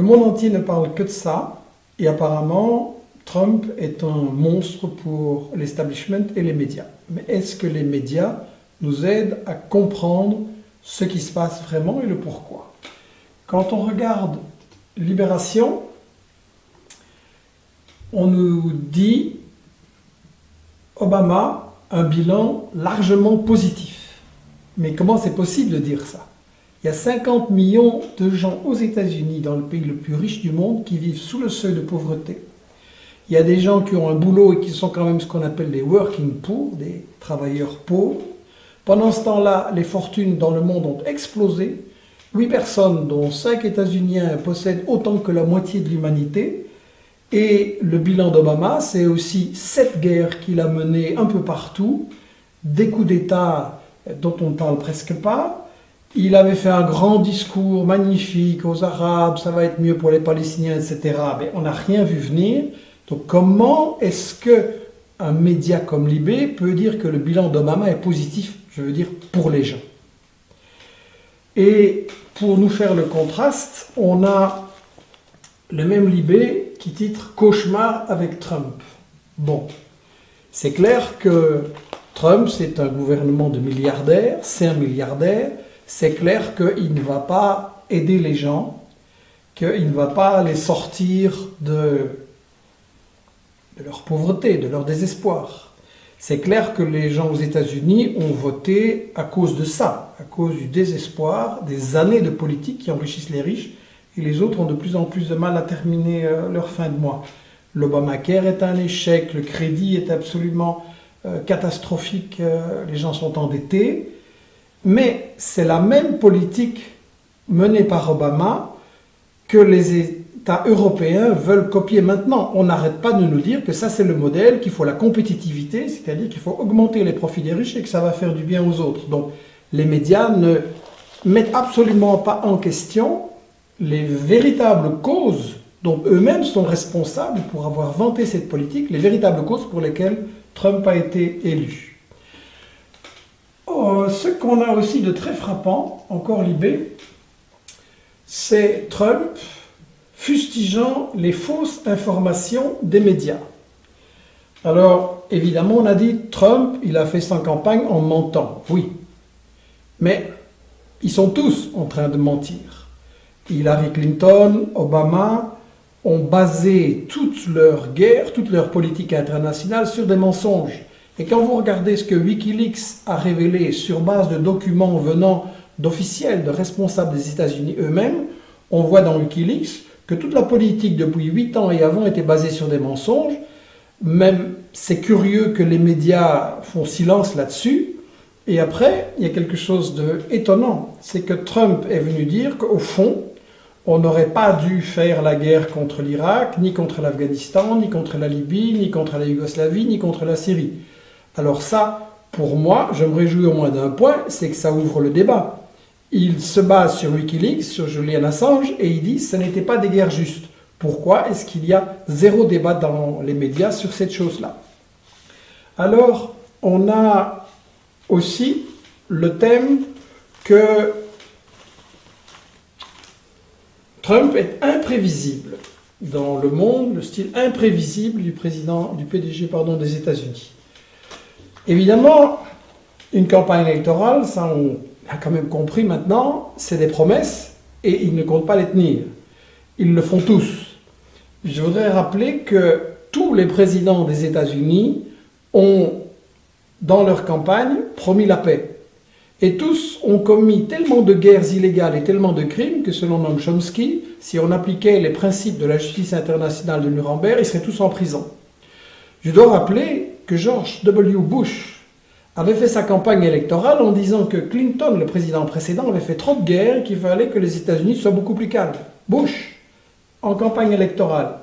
Le monde entier ne parle que de ça, et apparemment, Trump est un monstre pour l'establishment et les médias. Mais est-ce que les médias nous aident à comprendre ce qui se passe vraiment et le pourquoi? Quand on regarde Libération, on nous dit Obama, un bilan largement positif. Mais comment c'est possible de dire ça? Il y a 50 millions de gens aux États-Unis, dans le pays le plus riche du monde, qui vivent sous le seuil de pauvreté. Il y a des gens qui ont un boulot et qui sont quand même ce qu'on appelle des working poor, des travailleurs pauvres. Pendant ce temps-là, les fortunes dans le monde ont explosé. 8 personnes, dont 5 États-Uniens, possèdent autant que la moitié de l'humanité. Et le bilan d'Obama, c'est aussi 7 guerres qu'il a menées un peu partout, des coups d'État dont on ne parle presque pas. Il avait fait un grand discours magnifique aux Arabes, ça va être mieux pour les Palestiniens, etc. Mais on n'a rien vu venir. Donc comment est-ce qu'un média comme Libé peut dire que le bilan d'Obama est positif, je veux dire, pour les gens? Et pour nous faire le contraste, on a le même Libé qui titre « Cauchemar avec Trump ». Bon, c'est clair que Trump, c'est un gouvernement de milliardaires, c'est un milliardaire. C'est clair qu'il ne va pas aider les gens, qu'il ne va pas les sortir de leur pauvreté, de leur désespoir. C'est clair que les gens aux États-Unis ont voté à cause de ça, à cause du désespoir, des années de politique qui enrichissent les riches, et les autres ont de plus en plus de mal à terminer leur fin de mois. L'Obamacare est un échec, le crédit est absolument catastrophique, les gens sont endettés. Mais c'est la même politique menée par Obama que les États européens veulent copier maintenant. On n'arrête pas de nous dire que ça c'est le modèle, qu'il faut la compétitivité, c'est-à-dire qu'il faut augmenter les profits des riches et que ça va faire du bien aux autres. Donc les médias ne mettent absolument pas en question les véritables causes dont eux-mêmes sont responsables pour avoir vanté cette politique, les véritables causes pour lesquelles Trump a été élu. Ce qu'on a aussi de très frappant, encore Libé, c'est Trump fustigeant les fausses informations des médias. Alors, évidemment, on a dit Trump, il a fait sa campagne en mentant. Oui, mais ils sont tous en train de mentir. Hillary Clinton, Obama ont basé toute leur guerre, toute leur politique internationale sur des mensonges. Et quand vous regardez ce que Wikileaks a révélé sur base de documents venant d'officiels, de responsables des États-Unis eux-mêmes, on voit dans Wikileaks que toute la politique depuis 8 ans et avant était basée sur des mensonges. Même c'est curieux que les médias font silence là-dessus. Et après, il y a quelque chose d'étonnant, c'est que Trump est venu dire qu'au fond, on n'aurait pas dû faire la guerre contre l'Irak, ni contre l'Afghanistan, ni contre la Libye, ni contre la Yougoslavie, ni contre la Syrie. Alors ça, pour moi, je me réjouis au moins d'un point, c'est que ça ouvre le débat. Il se base sur Wikileaks, sur Julian Assange, et il dit que ce n'était pas des guerres justes. Pourquoi est-ce qu'il y a zéro débat dans les médias sur cette chose-là? Alors, on a aussi le thème que Trump est imprévisible dans le monde, le style imprévisible du PDG des États-Unis. Évidemment, une campagne électorale, ça on a quand même compris maintenant, c'est des promesses et ils ne comptent pas les tenir. Ils le font tous. Je voudrais rappeler que tous les présidents des États-Unis ont, dans leur campagne, promis la paix. Et tous ont commis tellement de guerres illégales et tellement de crimes que, selon Noam Chomsky, si on appliquait les principes de la justice internationale de Nuremberg, ils seraient tous en prison. Je dois rappeler que George W. Bush avait fait sa campagne électorale en disant que Clinton, le président précédent, avait fait trop de guerres et qu'il fallait que les États-Unis soient beaucoup plus calmes. Bush, en campagne électorale.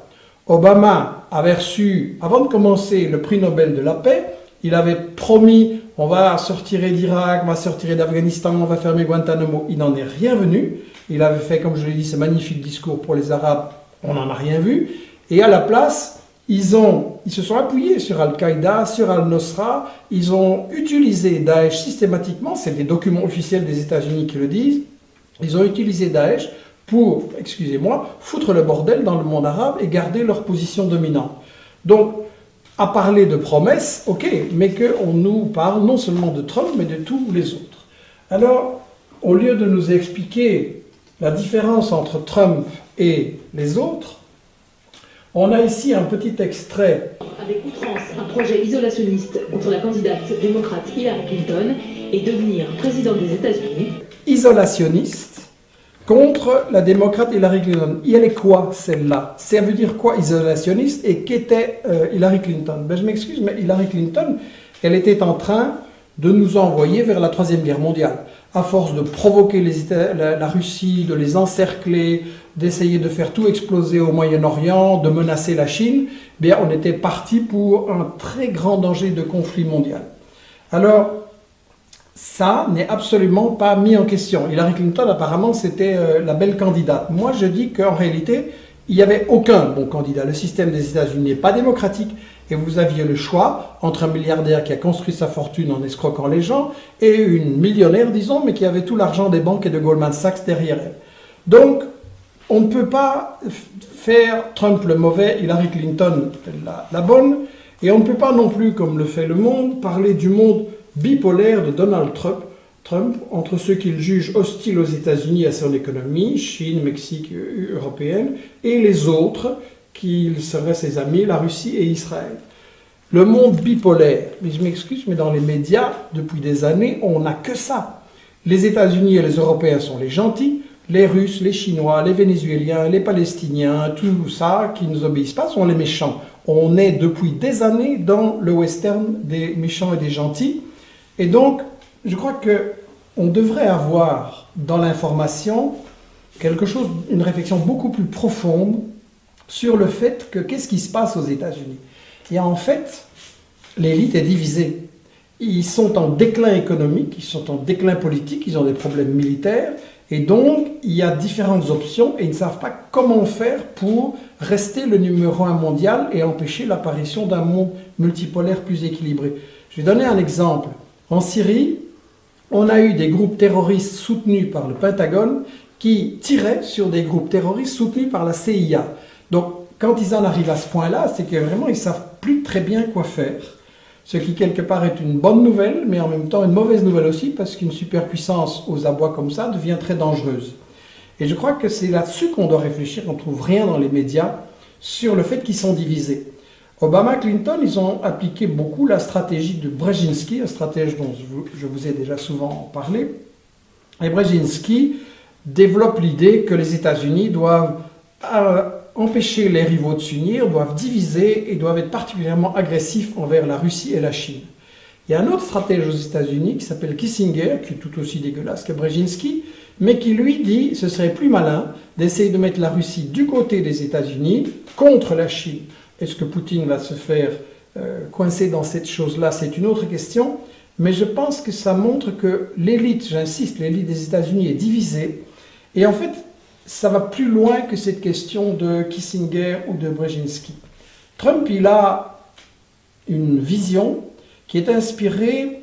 Obama avait reçu, avant de commencer, le prix Nobel de la paix. Il avait promis, on va sortir d'Irak, on va sortir d'Afghanistan, on va fermer Guantanamo. Il n'en est rien venu. Il avait fait, comme je l'ai dit, ce magnifique discours pour les Arabes. On n'en a rien vu. Et à la place, ils se sont appuyés sur Al-Qaïda, sur Al-Nusra. Ils ont utilisé Daesh systématiquement. C'est des documents officiels des États-Unis qui le disent. Ils ont utilisé Daesh pour, excusez-moi, foutre le bordel dans le monde arabe et garder leur position dominante. Donc, à parler de promesses, ok, mais qu'on nous parle non seulement de Trump, mais de tous les autres. Alors, au lieu de nous expliquer la différence entre Trump et les autres, on a ici un petit extrait. Avec outrance, un projet isolationniste contre la candidate démocrate Hillary Clinton et devenir président des États-Unis. Isolationniste contre la démocrate Hillary Clinton. Et elle est quoi, celle-là? Ça veut dire quoi, isolationniste? Et qu'était Hillary Clinton? Ben, je m'excuse, mais Hillary Clinton, elle était en train de nous envoyer vers la Troisième Guerre mondiale. À force de provoquer la Russie, de les encercler, d'essayer de faire tout exploser au Moyen-Orient, de menacer la Chine, bien, on était parti pour un très grand danger de conflit mondial. Alors, ça n'est absolument pas mis en question. Hillary Clinton, apparemment, c'était la belle candidate. Moi, je dis qu'en réalité, il n'y avait aucun bon candidat. Le système des États-Unis n'est pas démocratique et vous aviez le choix entre un milliardaire qui a construit sa fortune en escroquant les gens et une millionnaire, disons, mais qui avait tout l'argent des banques et de Goldman Sachs derrière elle. Donc, on ne peut pas faire Trump le mauvais, Hillary Clinton la bonne, et on ne peut pas non plus, comme le fait Le Monde, parler du monde bipolaire de Donald Trump entre ceux qu'il juge hostiles aux États-Unis et à son économie, Chine, Mexique, européenne, et les autres, qui seraient ses amis, la Russie et Israël. Le monde bipolaire, mais je m'excuse, mais dans les médias, depuis des années, on n'a que ça. Les États-Unis et les Européens sont les gentils, les Russes, les Chinois, les Vénézuéliens, les Palestiniens, tout ça, qui ne nous obéissent pas, sont les méchants. On est depuis des années dans le western des méchants et des gentils. Et donc, je crois qu'on devrait avoir dans l'information quelque chose, une réflexion beaucoup plus profonde sur le fait que qu'est-ce qui se passe aux États-Unis. Et en fait, l'élite est divisée. Ils sont en déclin économique, ils sont en déclin politique, ils ont des problèmes militaires, et donc il y a différentes options et ils ne savent pas comment faire pour rester le numéro 1 mondial et empêcher l'apparition d'un monde multipolaire plus équilibré. Je vais donner un exemple. En Syrie, on a eu des groupes terroristes soutenus par le Pentagone qui tiraient sur des groupes terroristes soutenus par la CIA. Donc, quand ils en arrivent à ce point-là, c'est que vraiment, ils ne savent plus très bien quoi faire. Ce qui, quelque part, est une bonne nouvelle, mais en même temps une mauvaise nouvelle aussi, parce qu'une superpuissance aux abois comme ça devient très dangereuse. Et je crois que c'est là-dessus qu'on doit réfléchir, on ne trouve rien dans les médias, sur le fait qu'ils sont divisés. Obama et Clinton, ils ont appliqué beaucoup la stratégie de Brzezinski, un stratège dont je vous ai déjà souvent parlé. Et Brzezinski développe l'idée que les États-Unis doivent empêcher les rivaux de s'unir, doivent diviser et doivent être particulièrement agressifs envers la Russie et la Chine. Il y a un autre stratège aux États-Unis qui s'appelle Kissinger, qui est tout aussi dégueulasse que Brzezinski, mais qui lui dit que ce serait plus malin d'essayer de mettre la Russie du côté des États-Unis contre la Chine. Est-ce que Poutine va se faire coincer dans cette chose-là? C'est une autre question, mais je pense que ça montre que l'élite, j'insiste, l'élite des États-Unis est divisée, et en fait, ça va plus loin que cette question de Kissinger ou de Brzezinski. Trump, il a une vision qui est inspirée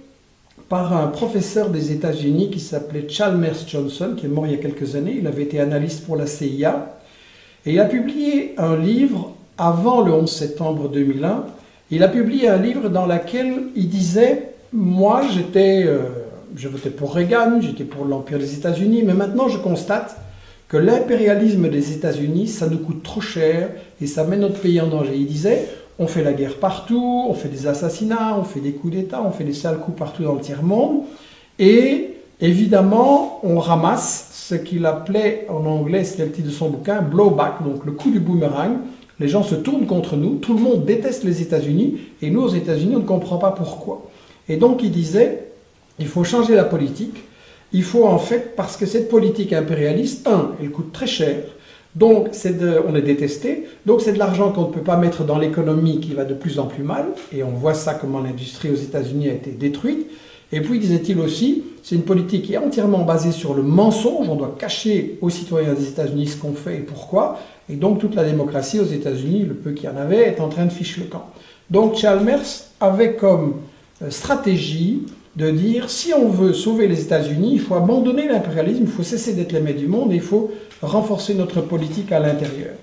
par un professeur des États-Unis qui s'appelait Chalmers Johnson, qui est mort il y a quelques années. Il avait été analyste pour la CIA. Et il a publié un livre avant le 11 septembre 2001. Il a publié un livre dans lequel il disait « Moi, je votais pour Reagan, j'étais pour l'Empire des États-Unis, mais maintenant je constate que l'impérialisme des États-Unis, ça nous coûte trop cher et ça met notre pays en danger. » Il disait, on fait la guerre partout, on fait des assassinats, on fait des coups d'État, on fait des sales coups partout dans le tiers-monde. Et évidemment, on ramasse ce qu'il appelait en anglais, c'était le titre de son bouquin, blowback, donc le coup du boomerang. Les gens se tournent contre nous, tout le monde déteste les États-Unis et nous, aux États-Unis, on ne comprend pas pourquoi. Et donc il disait, il faut changer la politique. Il faut en fait, parce que cette politique impérialiste, elle coûte très cher, donc on est détesté, donc c'est de l'argent qu'on ne peut pas mettre dans l'économie qui va de plus en plus mal, et on voit ça comment l'industrie aux États-Unis a été détruite. Et puis, disait-il aussi, c'est une politique qui est entièrement basée sur le mensonge, on doit cacher aux citoyens des États-Unis ce qu'on fait et pourquoi, et donc toute la démocratie aux États-Unis, le peu qu'il y en avait, est en train de ficher le camp. Donc Chalmers avait comme stratégie de dire si on veut sauver les États-Unis, il faut abandonner l'impérialisme, il faut cesser d'être les maîtres du monde et il faut renforcer notre politique à l'intérieur.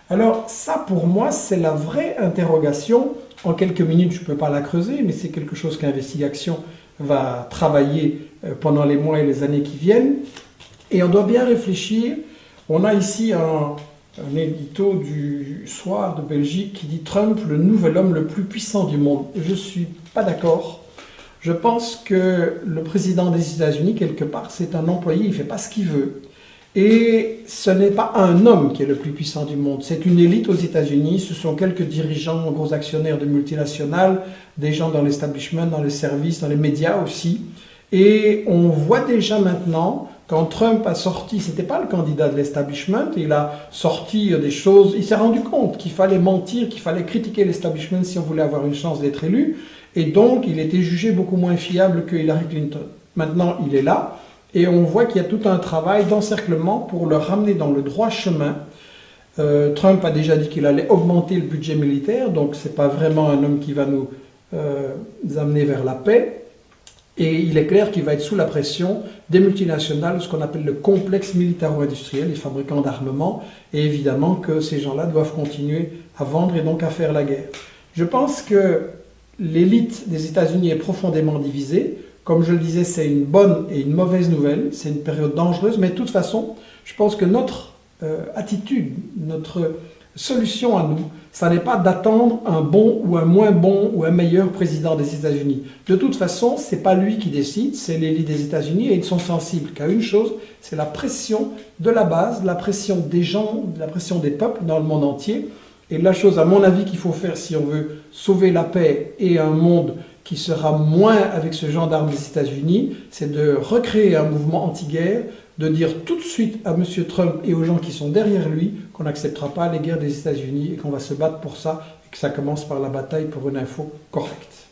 Alors ça, pour moi, c'est la vraie interrogation. En quelques minutes, je ne peux pas la creuser, mais c'est quelque chose qu'Investigation va travailler pendant les mois et les années qui viennent. Et on doit bien réfléchir. On a ici un édito du Soir de Belgique qui dit « Trump, le nouvel homme le plus puissant du monde ». Je ne suis pas d'accord. Je pense que le président des États-Unis, quelque part, c'est un employé, il ne fait pas ce qu'il veut. Et ce n'est pas un homme qui est le plus puissant du monde, c'est une élite aux États-Unis, ce sont quelques dirigeants, gros actionnaires de multinationales, des gens dans l'establishment, dans les services, dans les médias aussi. Et on voit déjà maintenant, quand Trump a sorti, c'était pas le candidat de l'establishment, il a sorti des choses, il s'est rendu compte qu'il fallait mentir, qu'il fallait critiquer l'establishment si on voulait avoir une chance d'être élu, et donc il était jugé beaucoup moins fiable que Hillary Clinton. Maintenant, il est là. Et on voit qu'il y a tout un travail d'encerclement pour le ramener dans le droit chemin. Trump a déjà dit qu'il allait augmenter le budget militaire, donc ce n'est pas vraiment un homme qui va nous amener vers la paix. Et il est clair qu'il va être sous la pression des multinationales, ce qu'on appelle le complexe militaro-industriel, les fabricants d'armement, et évidemment que ces gens-là doivent continuer à vendre et donc à faire la guerre. Je pense que l'élite des États-Unis est profondément divisée. Comme je le disais, c'est une bonne et une mauvaise nouvelle, c'est une période dangereuse, mais de toute façon, je pense que notre attitude, notre solution à nous, ça n'est pas d'attendre un bon ou un moins bon ou un meilleur président des États-Unis. De toute façon, ce n'est pas lui qui décide, c'est l'élite des États-Unis et ils sont sensibles qu'à une chose, c'est la pression de la base, la pression des gens, la pression des peuples dans le monde entier. Et la chose, à mon avis, qu'il faut faire si on veut sauver la paix et un monde qui sera moins avec ce gendarme des États-Unis, c'est de recréer un mouvement anti-guerre, de dire tout de suite à M. Trump et aux gens qui sont derrière lui qu'on n'acceptera pas les guerres des États-Unis et qu'on va se battre pour ça et que ça commence par la bataille pour une info correcte.